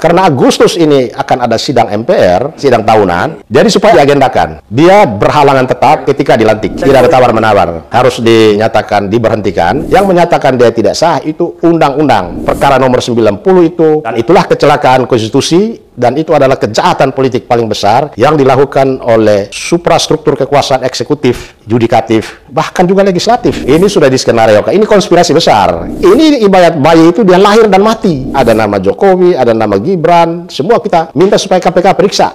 Karena Agustus ini akan ada sidang MPR, sidang tahunan, jadi supaya diagendakan. Dia berhalangan tetap ketika dilantik, tidak ada tawar-menawar, harus dinyatakan diberhentikan. Yang menyatakan dia tidak sah itu undang-undang, perkara nomor 90 itu, dan itulah kecelakaan konstitusi, dan itu adalah kejahatan politik paling besar yang dilakukan oleh suprastruktur kekuasaan eksekutif, yudikatif, bahkan juga legislatif. Ini sudah diskenariokan, ini konspirasi besar. Ini ibarat bayi itu dia lahir dan mati. Ada nama Jokowi, ada nama Gibran, semua kita minta supaya KPK periksa.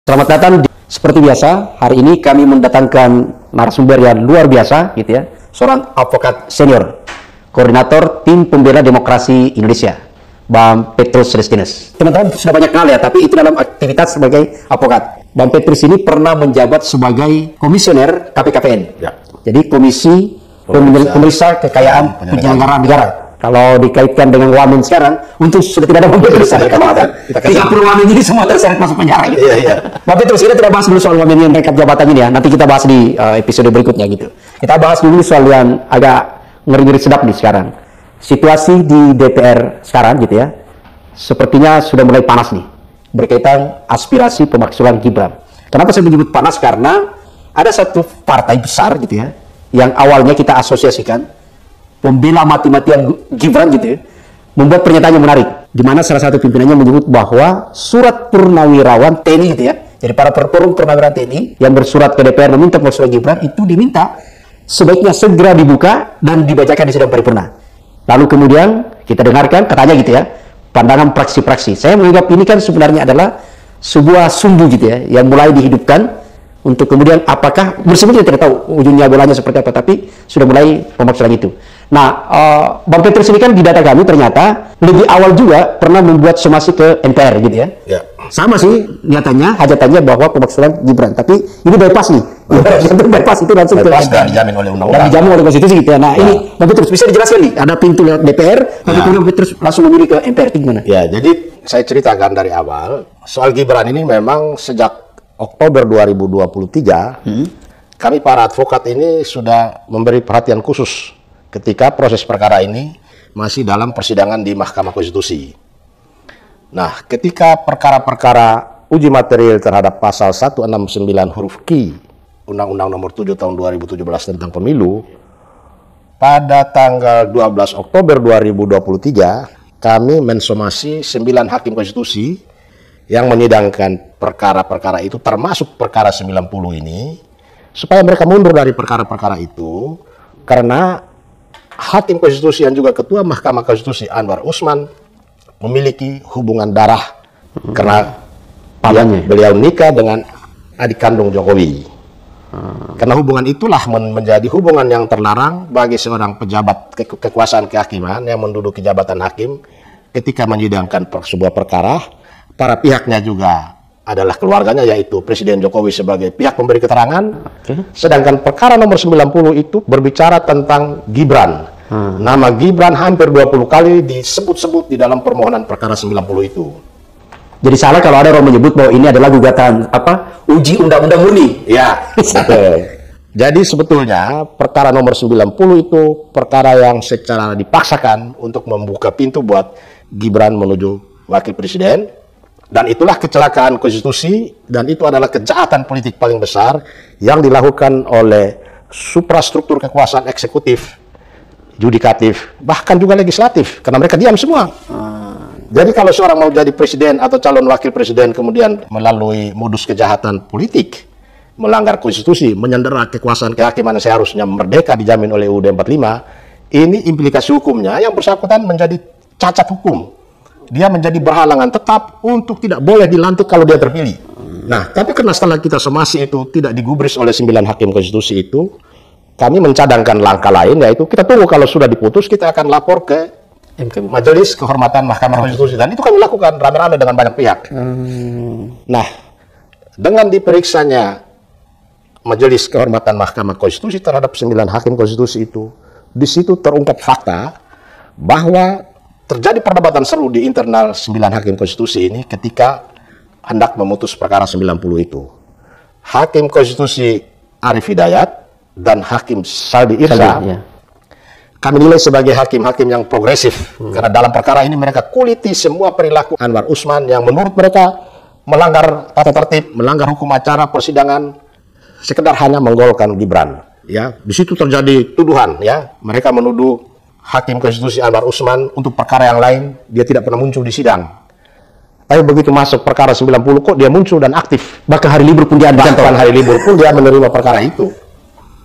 Selamat datang. Seperti biasa, hari ini kami mendatangkan narasumber yang luar biasa, gitu ya. Seorang advokat senior, koordinator Tim Pembela Demokrasi Indonesia, Bang Petrus Celestinus. Teman-teman sudah banyak kenal ya, tapi itu dalam aktivitas sebagai advokat. Bang Petrus ini pernah menjabat sebagai komisioner KPKPN. Ya. Jadi Komisi Pemeriksa Kekayaan Penyelenggara Negara. Kalau dikaitkan dengan wamen sekarang, untuk sudah tidak ada Bang Petrus. Kita 30 wamen ini semua terseret masuk penjara. Gitu. Iya. Bang Petrus, kita tidak bahas dulu soal wamen yang rekap jabatan ini ya. Nanti kita bahas di episode berikutnya gitu. Kita bahas dulu soal yang agak ngeri-ngeri sedap nih sekarang. Situasi di DPR sekarang gitu ya, sepertinya sudah mulai panas nih. Berkaitan aspirasi pemakzulan Gibran. Kenapa saya menyebut panas? Karena ada satu partai besar gitu ya, yang awalnya kita asosiasikan pembela mati-matian Gibran gitu ya, membuat pernyataan yang menarik, di mana salah satu pimpinannya menyebut bahwa surat purnawirawan TNI gitu ya, jadi para forum purnawirawan TNI yang bersurat ke DPR meminta pemakzulan Gibran itu diminta sebaiknya segera dibuka dan dibacakan di sidang paripurna. Lalu kemudian kita dengarkan katanya gitu ya, pandangan praksi-praksi. Saya menganggap ini kan sebenarnya adalah sebuah sumbu gitu ya, yang mulai dihidupkan untuk kemudian apakah bersebut kita tidak tahu ujungnya bolanya seperti apa, tapi sudah mulai pemakzulan itu. Nah, Bang Petrus ini kan di data kami ternyata lebih awal juga pernah membuat somasi ke MPR gitu ya. Ya. Sama sih nyatanya, hajatannya bahwa pemakzulan Gibran, tapi ini bypass nih. Bypass itu langsung bypass ke dan dijamin oleh undang-undang. Dan dijamin oleh konstitusi gitu ya. Nah, ini Bang Petrus bisa dijelaskan nih, ada pintu lewat DPR, tapi kemudian Bang Petrus langsung memilih ke MPR itu gimana? Ya, jadi saya ceritakan dari awal, soal Gibran ini memang sejak Oktober 2023, kami para advokat ini sudah memberi perhatian khusus ketika proses perkara ini masih dalam persidangan di Mahkamah Konstitusi. Nah, ketika perkara-perkara uji material terhadap pasal 169 huruf Q Undang-Undang Nomor 7 Tahun 2017 tentang Pemilu, pada tanggal 12 Oktober 2023, kami mensomasi 9 hakim konstitusi yang menyidangkan perkara-perkara itu, termasuk perkara 90 ini, supaya mereka mundur dari perkara-perkara itu, karena Hakim Konstitusi yang juga Ketua Mahkamah Konstitusi Anwar Usman memiliki hubungan darah karena beliau nikah dengan adik kandung Jokowi. Karena hubungan itulah menjadi hubungan yang terlarang bagi seorang pejabat kekuasaan kehakiman yang menduduki jabatan hakim ketika menyidangkan sebuah perkara. Para pihaknya juga adalah keluarganya, yaitu Presiden Jokowi sebagai pihak pemberi keterangan. Sedangkan perkara nomor 90 itu berbicara tentang Gibran. Nama Gibran hampir 20 kali disebut-sebut di dalam permohonan perkara 90 itu. Jadi salah kalau ada orang menyebut bahwa ini adalah gugatan uji undang-undang murni. Ya, betul. Jadi sebetulnya perkara nomor 90 itu perkara yang secara dipaksakan untuk membuka pintu buat Gibran menuju wakil presiden. Dan itulah kecelakaan konstitusi, dan itu adalah kejahatan politik paling besar yang dilakukan oleh suprastruktur kekuasaan eksekutif, yudikatif, bahkan juga legislatif, karena mereka diam semua. Jadi kalau seorang mau jadi presiden atau calon wakil presiden kemudian melalui modus kejahatan politik, melanggar konstitusi, menyandera kekuasaan kehakiman yang seharusnya merdeka dijamin oleh UUD 45, ini implikasi hukumnya yang bersangkutan menjadi cacat hukum. Dia menjadi berhalangan tetap untuk tidak boleh dilantik kalau dia terpilih. Nah, tapi karena setelah kita somasi itu tidak digubris oleh 9 hakim konstitusi itu, kami mencadangkan langkah lain, yaitu kita tunggu kalau sudah diputus, kita akan lapor ke Majelis Kehormatan Mahkamah Konstitusi. Dan itu kami lakukan rame-rame dengan banyak pihak. Nah, dengan diperiksanya Majelis Kehormatan Mahkamah Konstitusi terhadap 9 hakim konstitusi itu, di situ terungkap fakta bahwa terjadi perdebatan seru di internal 9 hakim konstitusi ini ketika hendak memutus perkara 90 itu. Hakim konstitusi Arif Hidayat dan Hakim Saldi Irsa kami nilai sebagai hakim-hakim yang progresif karena dalam perkara ini mereka kuliti semua perilaku Anwar Usman yang menurut mereka melanggar tata tertib, melanggar hukum acara persidangan, sekedar hanya menggolkan Gibran. Ya, di situ terjadi tuduhan. Ya, mereka menuduh hakim konstitusi Anwar Usman untuk perkara yang lain dia tidak pernah muncul di sidang. Tapi begitu masuk perkara 90 kok dia muncul dan aktif. Bahkan hari libur pun dia ada. Bahkan hari libur pun dia menerima perkara itu.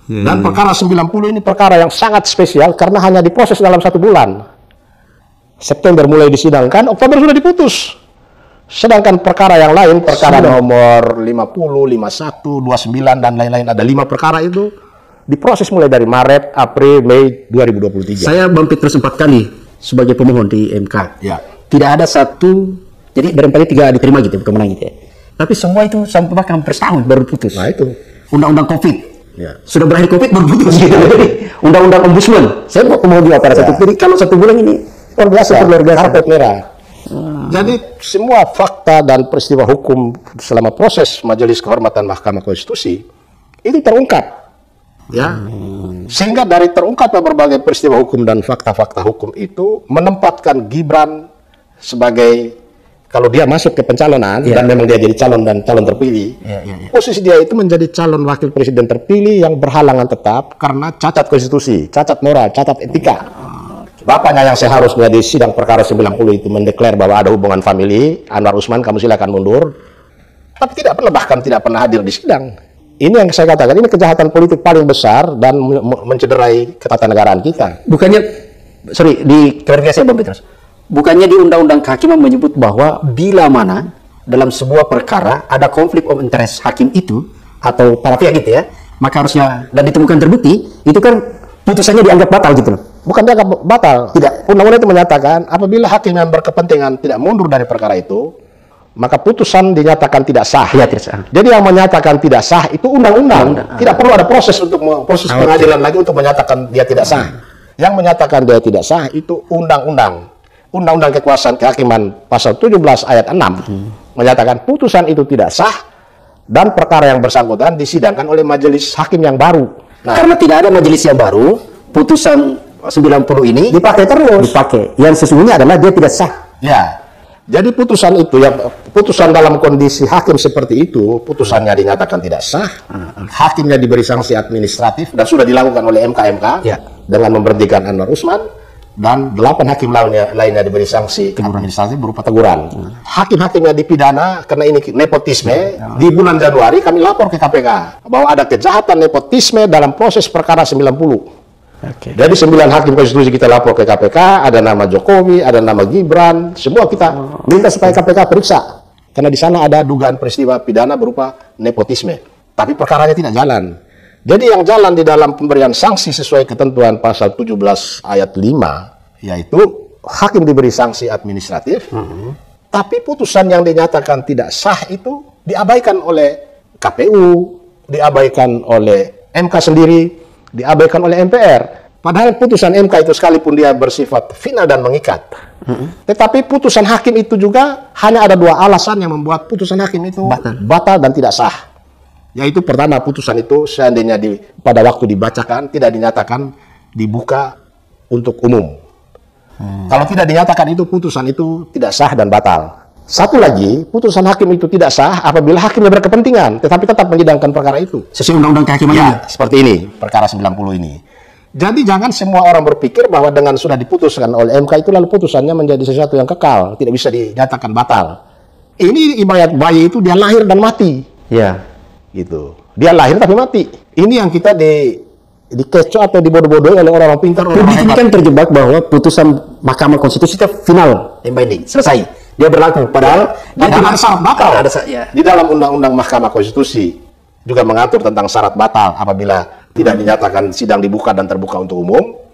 Dan perkara 90 ini perkara yang sangat spesial karena hanya diproses dalam 1 bulan. September mulai disidangkan, Oktober sudah diputus. Sedangkan perkara yang lain, perkara nomor 50, 51, 29 dan lain-lain, ada 5 perkara itu diproses mulai dari Maret, April, Mei 2023. Saya Bang Petrus 4 kali sebagai pemohon di MK. Ya. Tidak ada satu, jadi barangkali 3 diterima gitu, kemenang gitu ya. Tapi semua itu sampai bahkan hampir setahun baru putus. Nah itu. Undang-undang COVID. Ya. Sudah berakhir COVID baru putus gitu. Undang-undang ombudsman. Saya mau di acara satu kali kalau 1 bulan ini luar biasa, luar biasa. Karpet merah. Jadi semua fakta dan peristiwa hukum selama proses Majelis Kehormatan Mahkamah Konstitusi itu terungkap. Ya. Sehingga dari terungkapnya berbagai peristiwa hukum dan fakta-fakta hukum itu menempatkan Gibran sebagai, kalau dia masuk ke pencalonan dan memang dia jadi calon dan calon terpilih, posisi dia itu menjadi calon wakil presiden terpilih yang berhalangan tetap karena cacat konstitusi, cacat moral, cacat etika. Bapaknya yang seharusnya di sidang perkara 90 itu mendeklar bahwa ada hubungan famili, Anwar Usman kamu silakan mundur, tapi tidak pernah, bahkan tidak pernah hadir di sidang. Ini yang saya katakan, ini kejahatan politik paling besar dan mencederai ketatanegaraan kita. Bukannya, sorry, di klarifikasi Bang Petrus. Bukannya di Undang-Undang Kehakiman menyebut bahwa bila mana dalam sebuah perkara ada konflik of interest hakim itu atau para pihak gitu ya, maka harusnya dan ditemukan terbukti, itu kan putusannya dianggap batal gitu loh. Bukan dianggap batal. Tidak. Undang-undang itu menyatakan apabila hakim yang berkepentingan tidak mundur dari perkara itu, maka putusan dinyatakan tidak sah. Ya, tidak sah. Jadi yang menyatakan tidak sah itu undang-undang. Tidak perlu ada proses untuk proses pengadilan lagi untuk menyatakan dia tidak sah. Yang menyatakan dia tidak sah itu undang-undang. Undang-Undang Kekuasaan Kehakiman pasal 17 ayat 6 menyatakan putusan itu tidak sah dan perkara yang bersangkutan disidangkan oleh majelis hakim yang baru. Nah, karena tidak ada majelis yang baru, putusan 90 ini dipakai terus. Dipakai. Yang sesungguhnya adalah dia tidak sah. Ya. Jadi putusan itu, ya putusan dalam kondisi hakim seperti itu, putusannya dinyatakan tidak sah, hakimnya diberi sanksi administratif dan sudah dilakukan oleh MK dengan memberhentikan Anwar Usman, dan 8 hakim lainnya diberi sanksi administratif berupa teguran. Hakim-hakimnya dipidana karena ini nepotisme. Di bulan Januari kami lapor ke KPK bahwa ada kejahatan nepotisme dalam proses perkara 90. Jadi 9 hakim konstitusi kita lapor ke KPK, ada nama Jokowi, ada nama Gibran, semua kita minta supaya KPK periksa. Karena di sana ada dugaan peristiwa pidana berupa nepotisme. Tapi perkaranya tidak jalan. Jadi yang jalan di dalam pemberian sanksi sesuai ketentuan pasal 17 ayat 5, yaitu hakim diberi sanksi administratif, tapi putusan yang dinyatakan tidak sah itu diabaikan oleh KPU, diabaikan oleh MK sendiri, diabaikan oleh MPR. Padahal putusan MK itu sekalipun dia bersifat final dan mengikat, tetapi putusan hakim itu juga hanya ada 2 alasan yang membuat putusan hakim itu batal dan tidak sah. Yaitu pertama, putusan itu seandainya pada waktu dibacakan tidak dinyatakan dibuka untuk umum. Kalau tidak dinyatakan itu, putusan itu tidak sah dan batal. Satu lagi, putusan hakim itu tidak sah apabila hakimnya berkepentingan tetapi tetap menyidangkan perkara itu. Sesuai Undang-Undang Kehakiman ya, seperti ini, perkara 90 ini. Jadi jangan semua orang berpikir bahwa dengan sudah diputuskan oleh MK itu lalu putusannya menjadi sesuatu yang kekal, tidak bisa dinyatakan batal. Ini ibarat bayi itu dia lahir dan mati. Ya. Gitu. Dia lahir tapi mati. Ini yang kita dikecoh atau dibodoh-bodohi oleh orang-orang pintar. Publik ini kan terjebak bahwa putusan Mahkamah Konstitusi itu final, binding, selesai. Dia berlaku. Padahal dia tidak ada syarat batal. Di dalam Undang-Undang Mahkamah Konstitusi juga mengatur tentang syarat batal apabila tidak dinyatakan sidang dibuka dan terbuka untuk umum.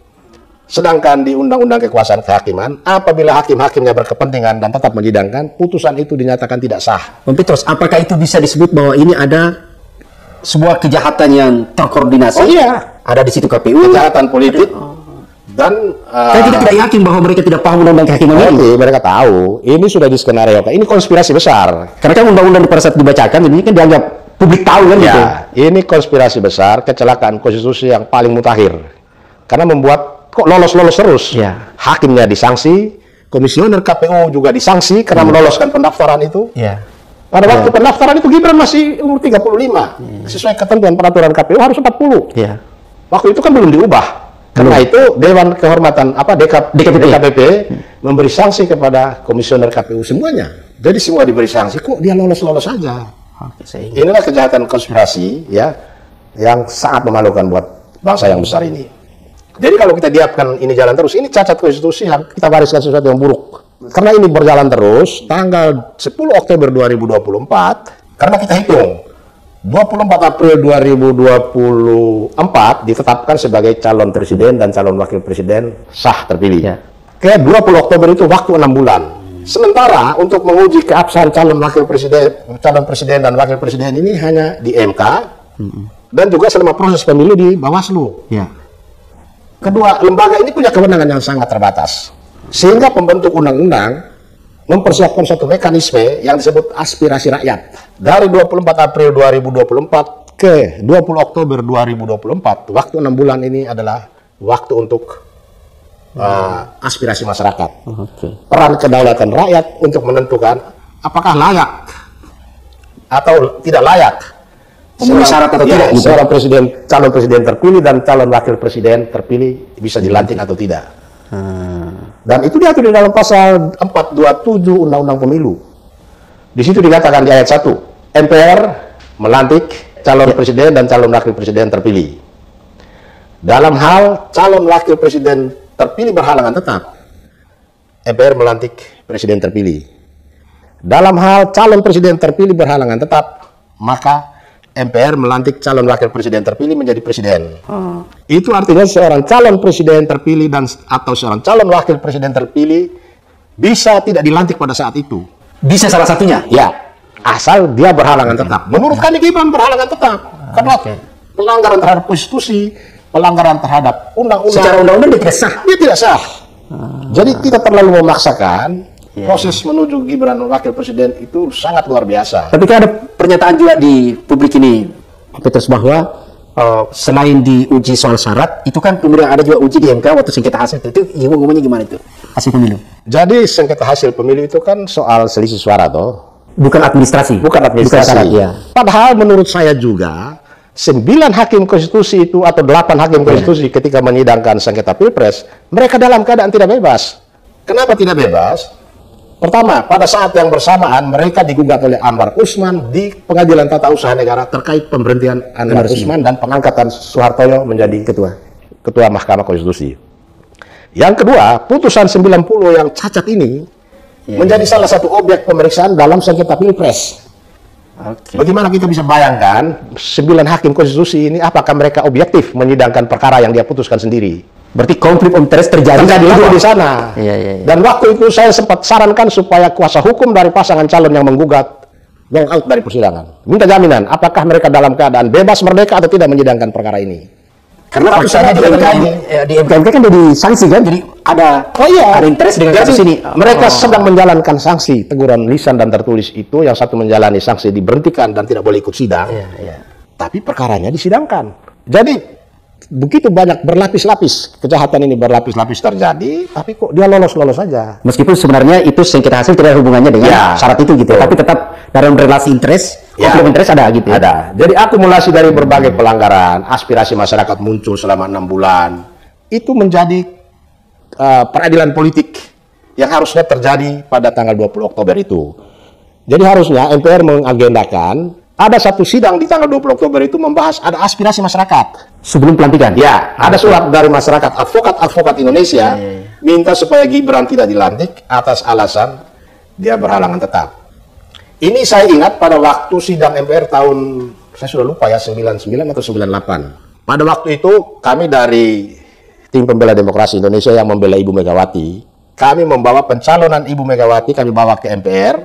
Sedangkan di Undang-Undang Kekuasaan Kehakiman, apabila hakim-hakimnya berkepentingan dan tetap menyidangkan, putusan itu dinyatakan tidak sah. Bang Petrus, apakah itu bisa disebut bahwa ini ada sebuah kejahatan yang terkoordinasi? Oh iya. Ada di situ KPU. Kejahatan politik Dan Saya tidak yakin bahwa mereka tidak paham undang-undang kehakiman ini. mereka tahu. Ini sudah diskenariokan. Ini konspirasi besar. Karena kan undang-undang pada saat dibacakan ini kan dianggap publik tahu kan gitu. Ya, ini konspirasi besar, kecelakaan konstitusi yang paling mutakhir. Karena membuat kok lolos-lolos terus. Ya. Hakimnya disanksi, komisioner KPU juga disanksi karena meloloskan pendaftaran itu. Ya. Pada waktu pendaftaran itu Gibran masih umur 35. Sesuai ketentuan peraturan KPU harus 40. Ya. Waktu itu kan belum diubah. Karena itu Dewan Kehormatan DKPP memberi sanksi kepada komisioner KPU semuanya. Jadi semua diberi sanksi. Kok dia lolos-lolos saja? Oke, saya ingat. Inilah kejahatan konspirasi ya yang sangat memalukan buat bangsa yang besar ini. Jadi kalau kita diamkan ini jalan terus, ini cacat konstitusi yang kita wariskan sesuatu yang buruk. Karena ini berjalan terus, tanggal 10 Oktober 2024, karena kita hitung 24 April 2024 ditetapkan sebagai calon presiden dan calon wakil presiden sah terpilih. Ya. Ke 20 Oktober itu waktu 6 bulan. Sementara untuk menguji keabsahan calon presiden dan wakil presiden ini hanya di MK dan juga selama proses pemilu di Bawaslu. Ya. Kedua lembaga ini punya kewenangan yang sangat terbatas, sehingga pembentuk undang-undang mempersiapkan suatu mekanisme yang disebut aspirasi rakyat. Dari 24 April 2024 ke 20 Oktober 2024, waktu 6 bulan ini adalah waktu untuk aspirasi masyarakat. Peran kedaulatan rakyat untuk menentukan apakah layak atau tidak layak Memenuhi syarat atau tidak gitu. seorang calon presiden terpilih dan calon wakil presiden terpilih bisa dilantik atau tidak. Dan itu diatur di dalam pasal 427 Undang-Undang Pemilu. Di situ dikatakan di ayat 1, MPR melantik calon presiden dan calon wakil presiden terpilih. Dalam hal calon wakil presiden terpilih berhalangan tetap, MPR melantik presiden terpilih. Dalam hal calon presiden terpilih berhalangan tetap, maka MPR melantik calon wakil presiden terpilih menjadi presiden. Itu artinya seorang calon presiden terpilih atau seorang calon wakil presiden terpilih bisa tidak dilantik pada saat itu. Bisa salah satunya? Ya, asal dia berhalangan tetap. Menurut kami Gibran berhalangan tetap. Karena pelanggaran terhadap konstitusi, pelanggaran terhadap undang-undang. Secara undang-undang dia tidak sah. Dia tidak sah. Jadi kita terlalu memaksakan. Proses menuju Gibran wakil presiden itu sangat luar biasa. Tapi kan ada pernyataan juga di publik ini, Petrus, bahwa selain diuji soal syarat, itu kan kemudian ada juga uji di MK waktu sengketa hasil. Itu ngomongnya gimana itu? Hasil pemilu. Jadi sengketa hasil pemilu itu kan soal selisih suara toh. Bukan administrasi. Bukan administrasi. Bukan syarat, ya. Padahal menurut saya juga 9 hakim konstitusi itu atau 8 hakim konstitusi ketika menyidangkan sengketa Pilpres, mereka dalam keadaan tidak bebas. Kenapa tidak bebas? Pertama, pada saat yang bersamaan mereka digugat oleh Anwar Usman di Pengadilan Tata Usaha Negara terkait pemberhentian Anwar Usman dan pengangkatan Soehartoyo menjadi ketua Mahkamah Konstitusi. Yang kedua, putusan 90 yang cacat ini menjadi salah satu objek pemeriksaan dalam sengketa Pilpres. Bagaimana kita bisa bayangkan 9 hakim konstitusi ini apakah mereka objektif menyidangkan perkara yang dia putuskan sendiri? Berarti konflik of interest terjadi di sana. Dan waktu itu saya sempat sarankan supaya kuasa hukum dari pasangan calon yang menggugat walk out dari persidangan. Minta jaminan apakah mereka dalam keadaan bebas merdeka atau tidak menyidangkan perkara ini. Karena putusannya di MK kan jadi sanksi kan, jadi ada interest dengan kasus ini. Mereka sedang menjalankan sanksi teguran lisan dan tertulis itu, yang satu menjalani sanksi diberhentikan dan tidak boleh ikut sidang. Tapi perkaranya disidangkan. Jadi begitu banyak berlapis-lapis kejahatan ini berlapis-lapis terjadi, tapi kok dia lolos-lolos saja. Meskipun sebenarnya itu sengketa hasil tidak ada hubungannya dengan syarat itu gitu, tapi tetap dalam relasi interest, konflik interest ada gitu. Ada. Jadi akumulasi dari berbagai pelanggaran, aspirasi masyarakat muncul selama 6 bulan, itu menjadi peradilan politik yang harusnya terjadi pada tanggal 20 Oktober itu. Jadi harusnya MPR mengagendakan ada satu sidang di tanggal 20 Oktober itu membahas ada aspirasi masyarakat. Sebelum pelantikan? Ya, ada surat dari masyarakat, advokat Indonesia minta supaya Gibran tidak dilantik atas alasan dia berhalangan tetap. Ini saya ingat pada waktu sidang MPR tahun, saya sudah lupa ya, 99 atau 98. Pada waktu itu kami dari tim pembela demokrasi Indonesia yang membela Ibu Megawati, kami membawa pencalonan Ibu Megawati, kami bawa ke MPR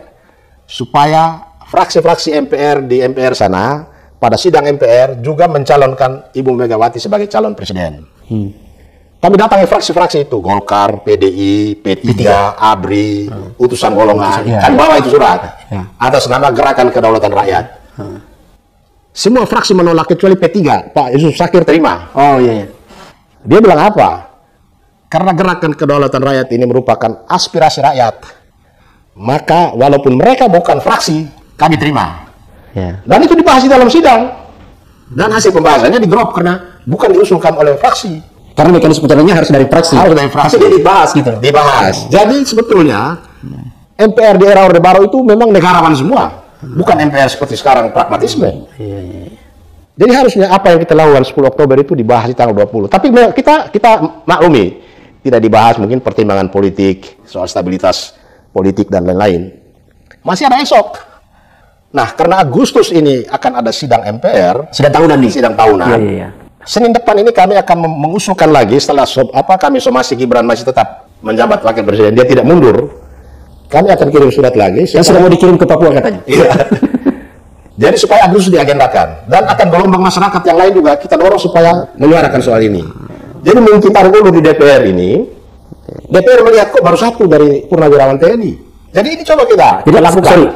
supaya fraksi-fraksi MPR di MPR sana pada sidang MPR juga mencalonkan Ibu Megawati sebagai calon presiden. Kami datangi fraksi-fraksi itu, Golkar, PDI, P3, ABRI, utusan golongan. Kami bawa itu surat atas nama Gerakan Kedaulatan Rakyat. Semua fraksi menolak kecuali P3. Pak Yusuf Shakir terima. Oh iya. Dia bilang apa? Karena Gerakan Kedaulatan Rakyat ini merupakan aspirasi rakyat, maka walaupun mereka bukan fraksi, kami terima. Dan itu dibahas di dalam sidang. Dan hasil pembahasannya di-drop karena bukan diusulkan oleh fraksi. Karena mekanisme pencalonannya harus dari fraksi. Harus dari fraksi. Tapi dibahas gitu. Dibahas. Jadi sebetulnya MPR di era Orde Baru itu memang negarawan semua. Bukan MPR seperti sekarang pragmatisme. Jadi harusnya apa yang kita lakukan 10 Oktober itu dibahas di tanggal 20. Tapi kita maklumi, tidak dibahas mungkin pertimbangan politik, soal stabilitas politik dan lain-lain. Masih ada esok. Nah, karena Agustus ini akan ada sidang MPR, Sidang tahunan nih. sidang tahunan. Iya. Senin depan ini kami akan mengusulkan lagi setelah kami somasi Gibran masih tetap menjabat wakil presiden, dia tidak mundur. Kami akan kirim surat lagi. Yang sudah mau dikirim ke Papua katanya. Iya. Jadi supaya Agustus diagendakan dan akan gelombang masyarakat yang lain juga kita dorong supaya menyuarakan soal ini. Jadi mungkin taruh dulu di DPR ini. DPR melihat kok baru satu dari purnawirawan TNI. Jadi ini coba kita lakukan. Sorry,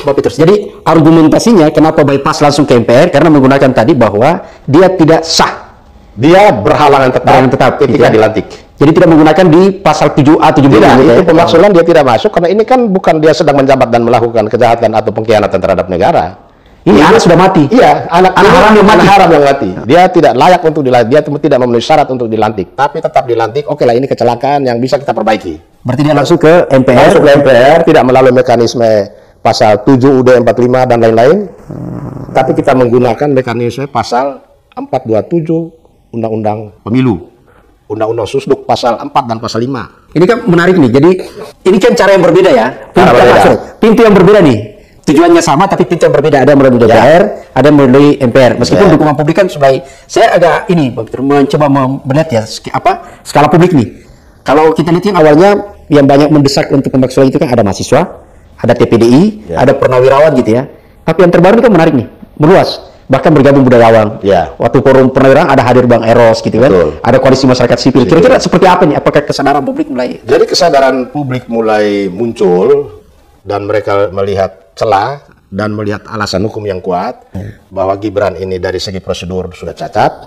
Bapak Petrus. Jadi argumentasinya kenapa bypass langsung ke MPR karena menggunakan tadi bahwa dia tidak sah. Dia berhalangan tetap ketika dilantik. Jadi tidak menggunakan di pasal 7A 7B. Tidak, itu pemaksulan dia tidak masuk karena ini kan bukan dia sedang menjabat dan melakukan kejahatan atau pengkhianatan terhadap negara. Ini anak sudah mati. Iya, anak haram yang mati. Dia tidak layak untuk dilantik, dia tidak memenuhi syarat untuk dilantik. Tapi tetap dilantik. Oke lah, ini kecelakaan yang bisa kita perbaiki. Berarti dia langsung ke MPR. Masuk ke MPR, tidak melalui mekanisme pasal 7 UUD 45 dan lain-lain. Tapi kita menggunakan mekanisme pasal 427 Undang-Undang Pemilu. Undang-Undang Susduk pasal 4 dan pasal 5. Ini kan menarik nih. Jadi ini kan cara yang berbeda ya. Pintu yang berbeda nih. Tujuannya sama tapi pintu yang berbeda. Ada melalui DPR, ada melalui MPR. Meskipun dukungan publik kan sebagai saya agak ini mencoba melihat ya skala publik nih. Kalau kita lihat yang awalnya yang banyak mendesak untuk pemaksulan itu kan ada mahasiswa, ada TPDI, ada purnawirawan gitu ya. Tapi yang terbaru itu kan menarik nih, meluas. Bahkan bergabung budayawan. Waktu forum purnawirawan ada hadir Bang Eros gitu kan. Ada koalisi masyarakat sipil. Kira-kira seperti apa nih? Apakah kesadaran publik mulai? Jadi kesadaran publik mulai muncul dan mereka melihat celah dan melihat alasan hukum yang kuat bahwa Gibran ini dari segi prosedur sudah cacat,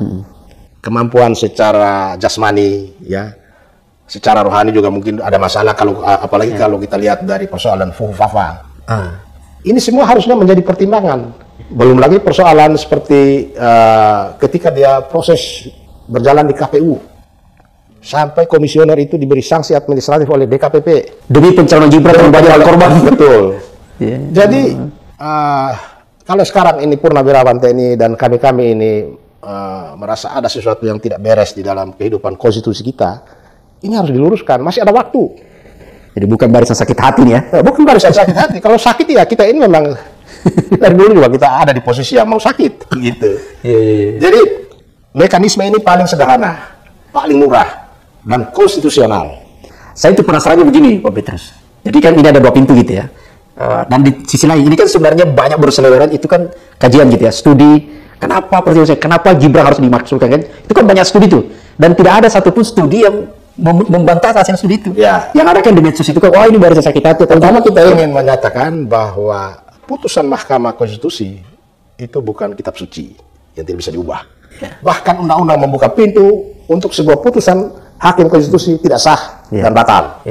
kemampuan secara jasmani ya, secara rohani juga mungkin ada masalah kalau apalagi kalau kita lihat dari persoalan fuhufafa. Ini semua harusnya menjadi pertimbangan. Belum lagi persoalan seperti ketika dia proses berjalan di KPU sampai komisioner itu diberi sanksi administratif oleh DKPP demi pencalonan Gibran yang banyak korban. Betul. Jadi kalau sekarang ini purnawirawan TNI dan kami ini merasa ada sesuatu yang tidak beres di dalam kehidupan konstitusi kita, ini harus diluruskan. Masih ada waktu. Jadi bukan barisan sakit hati nih ya? Bukan barisan sakit hati. Kalau sakit ya kita ini memang dari dulu juga kita ada di posisi yang mau sakit, gitu. Jadi mekanisme ini paling sederhana, paling murah dan konstitusional. Saya itu penasarannya begini, Pak Petrus. Jadi kan ini ada dua pintu gitu ya. Dan di sisi lain ini kan sebenarnya banyak berseliweran itu kan kajian gitu ya, studi kenapa Gibran harus dimaksudkan kan itu kan banyak studi tuh dan tidak ada satupun studi yang membantah hasil studi itu. Yang ada kan di medsos itu kan ini barisan sakit hati. Pertama kita ingin menyatakan bahwa putusan Mahkamah Konstitusi itu bukan kitab suci yang tidak bisa diubah. Bahkan undang-undang membuka pintu untuk sebuah putusan hakim konstitusi tidak sah dan batal.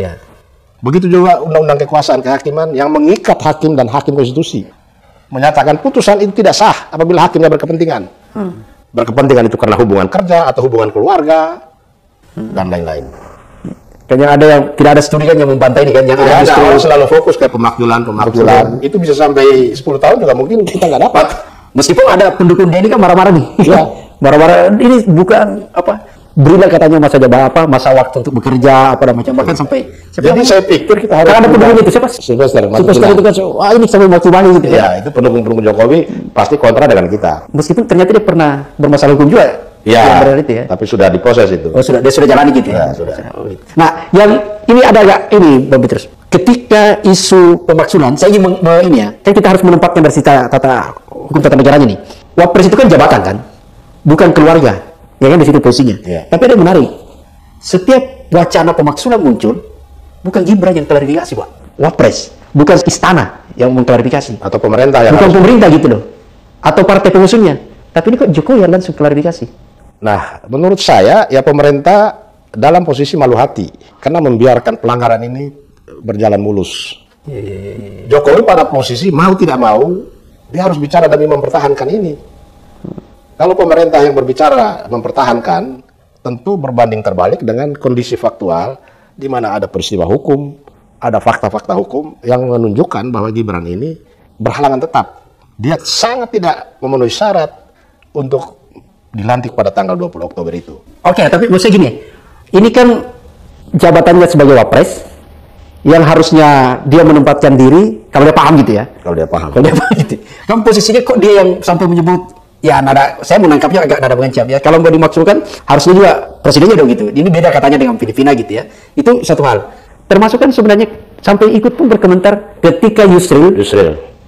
Begitu juga undang-undang kekuasaan kehakiman yang mengikat hakim dan hakim konstitusi. Menyatakan putusan itu tidak sah apabila hakimnya berkepentingan. Berkepentingan itu karena hubungan kerja atau hubungan keluarga dan lain-lain. Kan yang ada yang tidak ada studi kan yang membantah ini kan yang ada orang selalu fokus ke pemakzulan. Itu bisa sampai 10 tahun juga mungkin kita nggak dapat. Meskipun ada pendukung dia ini kan marah-marah nih. Marah-marah ini bukan berilah katanya masa waktu untuk bekerja dan macam bahkan sampai jadi saya pikir kita harus ada pendukung itu siapa? Sylvester itu kan ini sampai waktu banget gitu ya. Itu pendukung Jokowi pasti kontra dengan kita. Meskipun ternyata dia pernah bermasalah hukum juga. Tapi sudah diproses itu. Dia sudah jalani gitu ya. Sudah. Nah, yang ini ada agak ini Bang Petrus. Ketika isu pemaksulan, saya ingin ini ya, kan kita harus menempatkan dari hukum tata negaranya nih. Wapres itu kan jabatan kan, bukan keluarga. Ya kan di situ posisinya. Tapi ada yang menarik. setiap wacana pemaksulan muncul, bukan Gibran yang klarifikasi, Pak. Wapres, bukan istana yang mengklarifikasi. Atau pemerintah yang bukan pemerintah gitu loh. Atau partai pengusungnya. Tapi ini kok Jokowi yang langsung klarifikasi. Nah, menurut saya ya pemerintah dalam posisi malu hati karena membiarkan pelanggaran ini berjalan mulus. Jokowi pada posisi mau tidak mau dia harus bicara demi mempertahankan ini. Kalau pemerintah yang berbicara mempertahankan, tentu berbanding terbalik dengan kondisi faktual di mana ada peristiwa hukum, ada fakta-fakta hukum yang menunjukkan bahwa Gibran ini berhalangan tetap. Dia sangat tidak memenuhi syarat untuk dilantik pada tanggal 20 Oktober itu. Oke, tapi maksudnya gini, ini kan jabatannya sebagai Wapres, yang harusnya dia menempatkan diri, kalau dia paham gitu ya. Kalau dia paham. Kalau dia paham gitu. Kan posisinya kok dia yang sampai menyebut, ya nada, saya menangkapnya agak nada mengancam ya. Kalau mau dimaksudkan, harusnya juga presidennya dong gitu. Ini beda katanya dengan Filipina gitu ya. Itu satu hal. Termasuk kan sebenarnya sampai ikut pun berkomentar ketika Yusril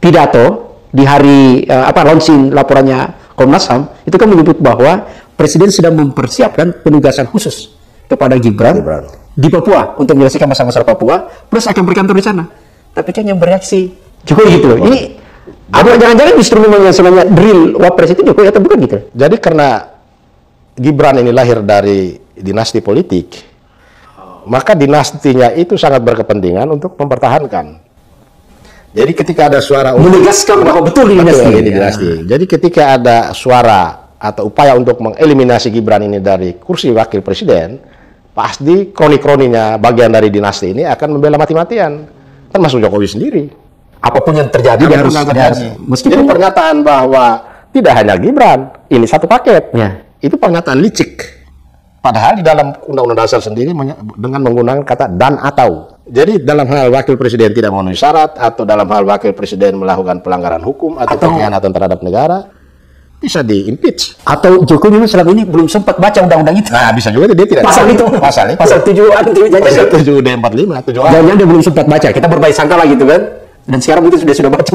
pidato di hari launching laporannya Komnas HAM, itu kan menyebut bahwa Presiden sedang mempersiapkan penugasan khusus kepada Gibran di Papua untuk menyelesaikan masalah-masalah Papua, plus akan berkantor di sana. Tapi kan yang bereaksi Jokowi gitu loh. Ini apa jangan-jangan justru memang yang sebenarnya drill Wapres itu Jokowi atau bukan gitu? Jadi karena Gibran ini lahir dari dinasti politik, maka dinastinya itu sangat berkepentingan untuk mempertahankan. Jadi ketika ada suara menegaskan bahwa betul ini dinasti. Jadi ketika ada suara atau upaya untuk mengeliminasi Gibran ini dari kursi wakil presiden, pasti kroni-kroninya bagian dari dinasti ini akan membela mati-matian, termasuk Jokowi sendiri. Apapun yang terjadi dia harus meskipun pernyataan bahwa tidak hanya Gibran, ini satu paket. Ya. Itu pernyataan licik. Padahal di dalam Undang-Undang Dasar sendiri dengan menggunakan kata dan atau. Jadi dalam hal wakil presiden tidak memenuhi syarat atau dalam hal wakil presiden melakukan pelanggaran hukum atau pengkhianatan terhadap negara, bisa di-impeach. Atau Jokowi memang selama ini belum sempat baca undang-undang itu. Nah, bisa juga dia tidak pasal itu. Pasal 7 UUD 45, jangan dia belum sempat baca. Kita berbaik sangka lah gitu kan. Dan sekarang mungkin sudah baca.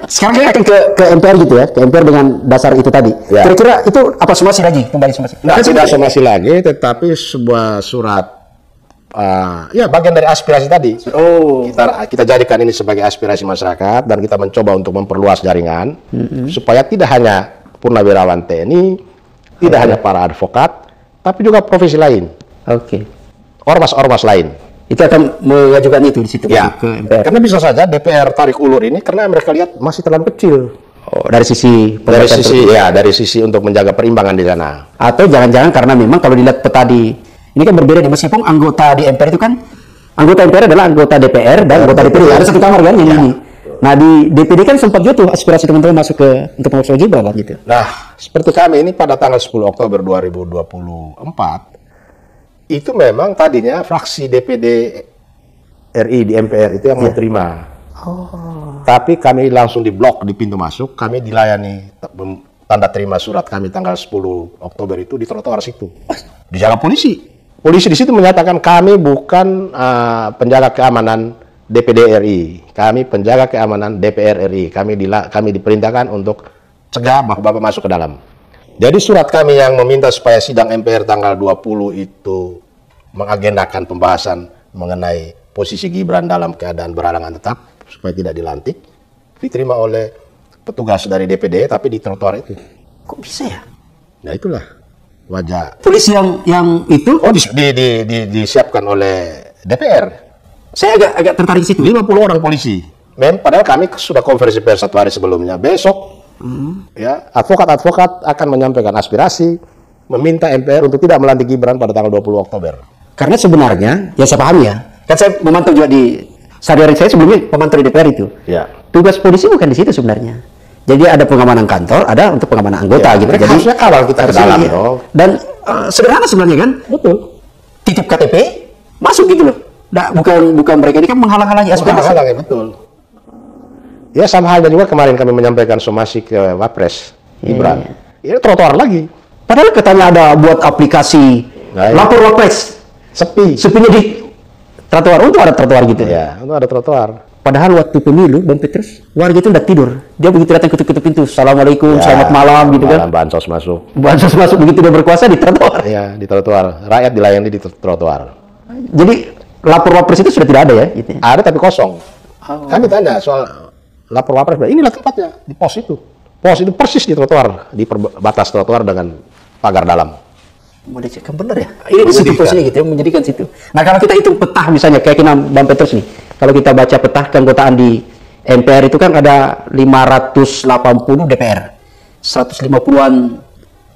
Sekarang kita akan ke MPR gitu ya, ke MPR dengan dasar itu tadi. Ya. Kira-kira itu apa somasi lagi? Kembali somasi. Nah, tidak somasi lagi, tetapi sebuah surat ya bagian dari aspirasi tadi. Kita jadikan ini sebagai aspirasi masyarakat dan kita mencoba untuk memperluas jaringan supaya tidak hanya purnawirawan TNI, tidak hanya para advokat, tapi juga profesi lain. Ormas-ormas lain. Itu akan mengajukan itu di situ ya, ke MPR. Karena bisa saja DPR tarik ulur ini karena mereka lihat masih terlalu kecil. Dari sisi untuk menjaga perimbangan di sana. Atau jangan-jangan karena memang kalau dilihat peta ini kan berbeda nih, meskipun anggota di MPR itu kan anggota MPR adalah anggota DPR dan anggota DPD. Ada satu kamar kan ini. Nah di DPD kan sempat juga tuh aspirasi teman-teman masuk untuk mengusung Gibran gitu. Nah, seperti kami ini pada tanggal 10 Oktober 2024 itu memang tadinya fraksi DPD RI di MPR itu yang menerima. Tapi kami langsung diblok di pintu masuk, kami dilayani tanda terima surat kami tanggal 10 Oktober itu di trotoar situ. Dijaga polisi. Polisi di situ menyatakan kami bukan penjaga keamanan DPD RI. Kami penjaga keamanan DPR RI. Kami diperintahkan untuk cegah Bapak masuk ke dalam. Jadi surat kami yang meminta supaya sidang MPR tanggal 20 itu mengagendakan pembahasan mengenai posisi Gibran dalam keadaan berhalangan tetap supaya tidak dilantik diterima oleh petugas dari DPD tapi di trotoar itu. Kok bisa ya? Nah itulah wajah polisi yang itu disiapkan oleh DPR. Saya agak tertarik situ. 50 orang polisi. Padahal kami sudah konferensi pers satu hari sebelumnya. Besok ya advokat-advokat akan menyampaikan aspirasi meminta MPR untuk tidak melantik Gibran pada tanggal 20 Oktober. Karena sebenarnya ya saya paham ya. Kan saya memantau juga di sehari-hari saya sebelumnya memantau di DPR itu. Ya. Tugas polisi bukan di situ sebenarnya. Jadi ada pengamanan kantor, ada untuk pengamanan anggota gitu. Jadi harusnya kawal kita ke dalam dan sederhana sebenarnya kan? Betul. Titip KTP masuk gitu loh. Bukan mereka ini kan menghalang-halangi aspirasi. Menghalang-halangi betul. Ya sama halnya juga kemarin kami menyampaikan somasi ke Wapres Gibran. Ini trotoar lagi. Padahal katanya ada buat aplikasi lapor Wapres. Sepinya di trotoar. Untuk ada trotoar gitu. Ya, untuk ada trotoar. Padahal waktu pemilu, Bang Petrus, warga itu udah tidur. Dia begitu datang ketuk-ketuk pintu, Assalamualaikum, selamat malam, gitu kan. Bansos masuk. Bansos masuk, begitu dia berkuasa di trotoar. Iya, di trotoar. Rakyat dilayani di trotoar. Jadi, lapor wapres itu sudah tidak ada ya? Gitu. Ada tapi kosong. Kami tanya soal lapor wapres, inilah tempatnya, di pos itu. Pos itu persis di trotoar, di batas trotoar dengan pagar dalam. Mau dicek, benar ya? Ini di situ posisinya gitu ya, menjadikan situ. Nah, kalau kita hitung petah misalnya, keyakinan Bang Petrus nih, kalau kita baca petah keanggotaan di MPR itu kan ada 580 DPR, 150-an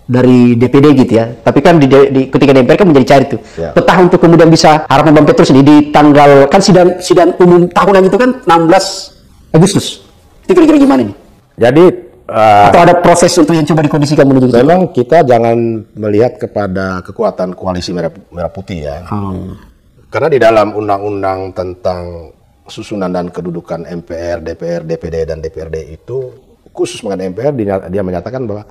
dari DPD gitu ya. Tapi kan ketika di MPR kan menjadi cair itu. Ya. Petah untuk kemudian bisa harapan Bang Petrus ini di tanggal, kan sidang umum tahunan itu kan 16 Agustus. Itu kira-kira gimana nih? Jadi atau ada proses untuk yang coba dikondisikan menuju itu? memang kita jangan melihat kepada kekuatan koalisi merah putih ya. Karena di dalam undang-undang tentang susunan dan kedudukan MPR, DPR, DPD, dan DPRD itu, khusus mengenai MPR, dia menyatakan bahwa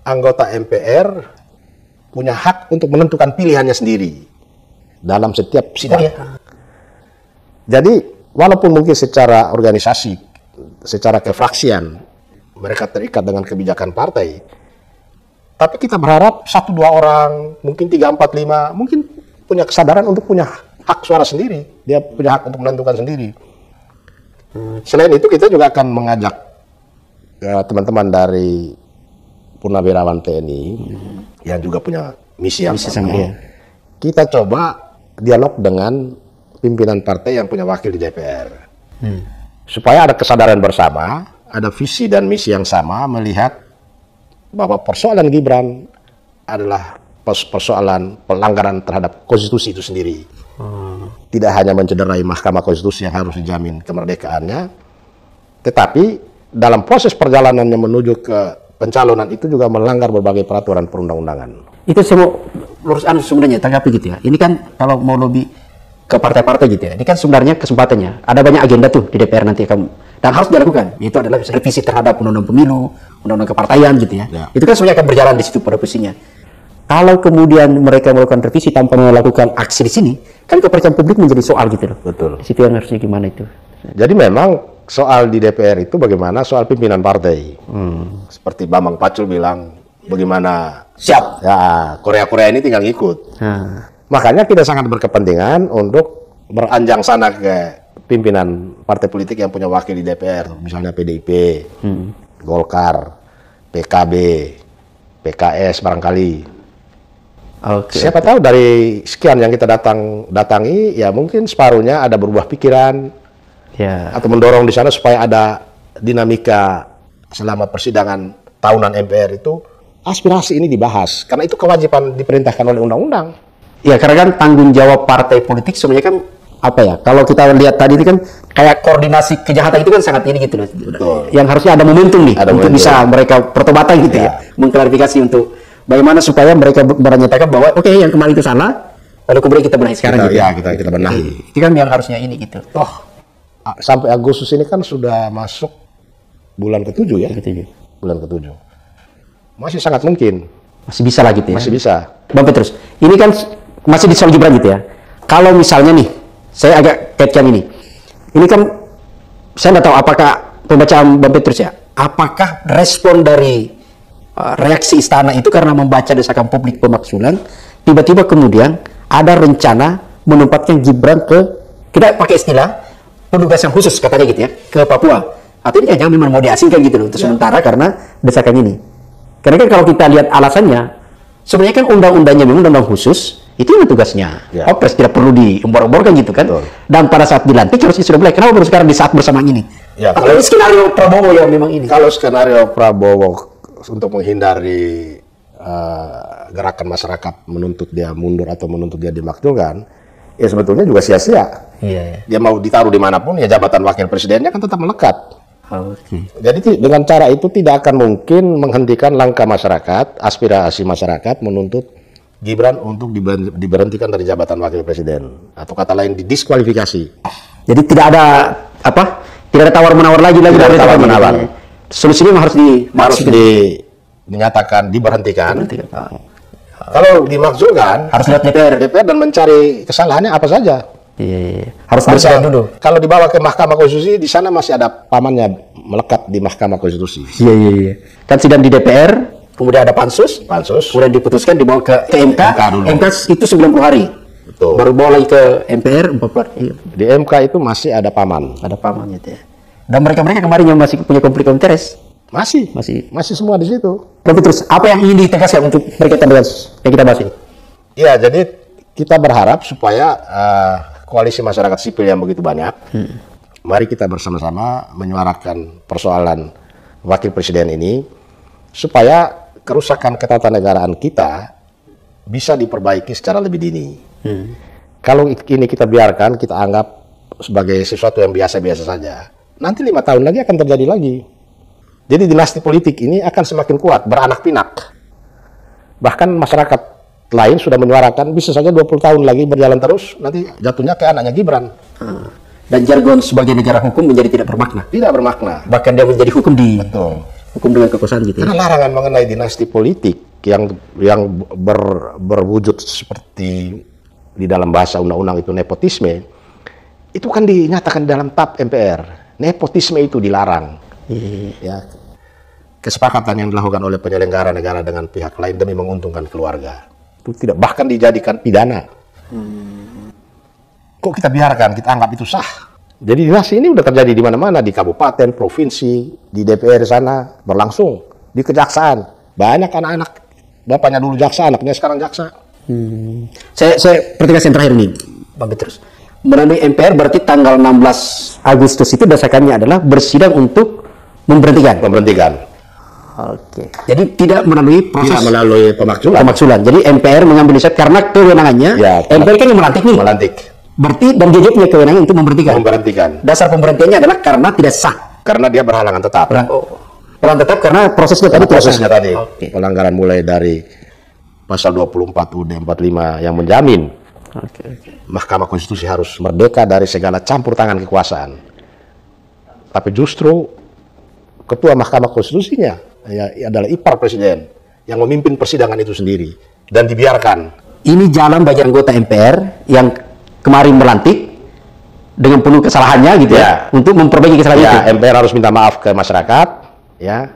anggota MPR punya hak untuk menentukan pilihannya sendiri dalam setiap sidang. Jadi, walaupun mungkin secara organisasi, secara kefraksian, mereka terikat dengan kebijakan partai, tapi kita berharap 1-2 orang, mungkin 3, 4, 5, mungkin punya kesadaran untuk punya hak suara sendiri. Dia punya hak untuk menentukan sendiri. Selain itu, kita juga akan mengajak teman-teman dari Purnawirawan TNI yang juga punya misi yang sama. Kita coba dialog dengan pimpinan partai yang punya wakil di DPR. Supaya ada kesadaran bersama, ada visi dan misi yang sama, melihat bahwa persoalan Gibran adalah persoalan pelanggaran terhadap konstitusi itu sendiri. Tidak hanya mencederai Mahkamah Konstitusi yang harus dijamin kemerdekaannya, tetapi dalam proses perjalanannya menuju ke pencalonan itu juga melanggar berbagai peraturan perundang-undangan. Itu semua lurus sebenarnya, tanggapi gitu ya. Ini kan kalau mau lobby ke partai-partai gitu ya, ini kan sebenarnya kesempatannya. Ada banyak agenda tuh di DPR nanti dan harus dilakukan. Itu adalah revisi terhadap undang-undang pemilu, undang-undang kepartaian gitu ya. Itu kan sebenarnya akan berjalan di situ pada posisinya. Kalau kemudian mereka melakukan revisi tanpa melakukan aksi di sini, kan kepercayaan publik menjadi soal gitu loh. Betul. Di situ yang harusnya gimana itu. Jadi memang soal di DPR itu bagaimana soal pimpinan partai. Seperti Bambang Pacul bilang, bagaimana siap. Ya, Korea-Korea ini tinggal ngikut. Makanya kita sangat berkepentingan untuk beranjang sana ke pimpinan partai politik yang punya wakil di DPR, misalnya PDIP, Golkar, PKB, PKS barangkali. Siapa tahu dari sekian yang kita datangi, ya mungkin separuhnya ada berubah pikiran, atau mendorong di sana supaya ada dinamika selama persidangan tahunan MPR itu, aspirasi ini dibahas, karena itu kewajiban diperintahkan oleh undang-undang. Ya, karena kan tanggung jawab partai politik sebenarnya kan apa ya? Kalau kita lihat tadi itu kan kayak koordinasi kejahatan itu kan sangat ini gitu loh. Betul. Yang harusnya ada momentum nih untuk momentum. Bisa mereka pertobatan gitu ya, mengklarifikasi untuk bagaimana supaya mereka menyatakan bahwa oke, yang kemarin itu salah, lalu kemudian kita benahi sekarang gitu. Ya, kita benahi. Itu kan yang harusnya ini gitu. Sampai Agustus ini kan sudah masuk bulan ke-7 ya. Bulan ke-7. Masih sangat mungkin. Masih bisa lah gitu ya. Masih bisa. Bang Petrus, ini kan masih di soal Gibran gitu ya. Kalau misalnya nih, saya agak kaitkan ini. Ini kan saya nggak tahu apakah pembacaan Bang Petrus ya, apakah respon dari reaksi istana itu karena membaca desakan publik pemaksulan, tiba-tiba kemudian ada rencana menempatkan Gibran ke, kita pakai istilah penugasan khusus katanya gitu ya, ke Papua. Atau ini jangan memang mau diasingkan gitu loh untuk sementara karena desakan ini. Karena kan kalau kita lihat alasannya, sebenarnya kan undang-undangnya memang undang-undang khusus, itu memang tugasnya. Wapres tidak perlu diumbor-umborkan gitu kan. Dan pada saat dilantik harusnya sudah mulai. Kenapa baru sekarang di saat bersamaan ini? Ya, kalau skenario Prabowo yang memang ini. Kalau skenario Prabowo untuk menghindari gerakan masyarakat menuntut dia mundur atau menuntut dia dimakzulkan, ya sebetulnya juga sia-sia. Dia mau ditaruh dimanapun, ya jabatan wakil presidennya kan tetap melekat. Jadi dengan cara itu tidak akan mungkin menghentikan langkah masyarakat, aspirasi masyarakat menuntut Gibran untuk diberhentikan dari jabatan wakil presiden, atau kata lain didiskualifikasi. Jadi tidak ada tidak ada tawar-menawar lagi dari tawar-menawar. Solusinya harus dinyatakan diberhentikan. Kalau dimakzulkan, harus lihat DPR dan mencari kesalahannya apa saja. Iya. Harus bersidang dulu. Kalau dibawa ke Mahkamah Konstitusi, di sana masih ada pamannya melekat di Mahkamah Konstitusi. Iya. Kan sidang di DPR, kemudian ada pansus, Pansus. kemudian diputuskan dibawa ke MK. MK dulu. MK itu 90 hari. Betul. Baru bawa lagi ke MPR 40 hari. Iya. Di MK itu masih ada paman. Ada pamannya itu ya. Dan mereka kemarin yang masih punya konflik of interest. Masih semua di situ. Tapi terus apa yang ingin ditegaskan untuk berkaitan dengan yang kita bahas ini? Ya, jadi kita berharap supaya koalisi masyarakat sipil yang begitu banyak, mari kita bersama-sama menyuarakan persoalan wakil presiden ini, supaya kerusakan ketatanegaraan kita bisa diperbaiki secara lebih dini. Kalau ini kita biarkan, kita anggap sebagai sesuatu yang biasa-biasa saja, nanti 5 tahun lagi akan terjadi lagi. Jadi dinasti politik ini akan semakin kuat, beranak pinak. Bahkan masyarakat lain sudah menyuarakan bisa saja 20 tahun lagi berjalan terus, nanti jatuhnya ke anaknya Gibran. Dan jargon sebagai negara hukum menjadi tidak bermakna. Tidak bermakna. Bahkan dia menjadi hukum Betul. hukum dengan kekuasaan gitu ya. Karena larangan mengenai dinasti politik yang berwujud seperti di dalam bahasa undang-undang itu nepotisme, itu kan dinyatakan dalam TAP MPR. Nepotisme itu dilarang. Ya. Kesepakatan yang dilakukan oleh penyelenggara negara dengan pihak lain demi menguntungkan keluarga. Itu tidak, bahkan dijadikan pidana. Kok kita biarkan, kita anggap itu sah. Jadi dinasti ini udah terjadi di mana-mana, di kabupaten, provinsi, di DPR sana, berlangsung. Di kejaksaan, banyak anak-anak, bapaknya dulu jaksa, anaknya sekarang jaksa. Saya pertegas yang terakhir nih, Bang Petrus. Melalui MPR berarti tanggal 16 Agustus itu dasarkannya adalah bersidang untuk memberhentikan. Oke. Jadi tidak melalui proses. Tidak melalui pemakzulan. Jadi MPR mengambil inisiatif karena kewenangannya. Ya, MPR kan yang melantik nih. Melantik. Berarti dan dia punya kewenangan untuk memberhentikan. Dasar pemberhentiannya adalah karena tidak sah. Karena dia berhalangan tetap. Berhalangan tetap karena prosesnya tadi. Okay. Pelanggaran mulai dari pasal 24 UUD 45 yang menjamin Mahkamah Konstitusi harus merdeka dari segala campur tangan kekuasaan. Tapi justru Ketua Mahkamah Konstitusinya adalah ipar presiden yang memimpin persidangan itu sendiri dan dibiarkan. Ini jalan bagi anggota MPR yang kemarin melantik dengan penuh kesalahannya gitu ya untuk memperbaiki kesalahan itu. MPR harus minta maaf ke masyarakat, ya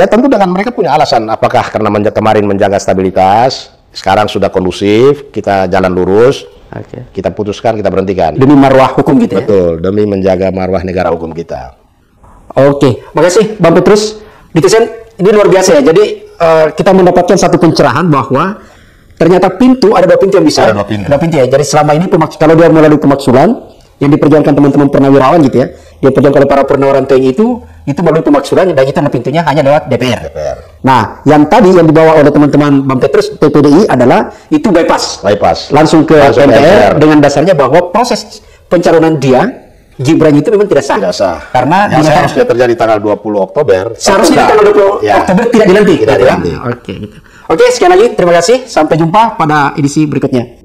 tentu dengan mereka punya alasan, apakah karena kemarin menjaga stabilitas, sekarang sudah kondusif, kita jalan lurus, kita putuskan, kita berhentikan. Demi marwah hukum gitu ya? Betul, demi menjaga marwah negara hukum kita. Oke, makasih Bang Petrus. Netizen, ini luar biasa ya. Jadi kita mendapatkan satu pencerahan bahwa ternyata ada dua pintu yang bisa. Ada dua pintu ya. Jadi selama ini kalau dia melalui pemaksulan yang diperjuangkan teman-teman purnawirawan gitu ya, dia perjuangkan oleh para purnawirawan TNI itu melalui pemaksulan dan itu pintunya hanya lewat DPR. Nah, yang tadi yang dibawa oleh teman-teman Bang Petrus TPDI adalah itu bypass. Langsung ke MPR dengan dasarnya bahwa proses pencalonan dia Gibran itu memang tidak sah. Karena yang seharusnya terjadi tanggal 20 Oktober. Seharusnya tanggal 20 Oktober tidak dilantik. Tidak dilantik. Oke, sekali lagi terima kasih. Sampai jumpa pada edisi berikutnya.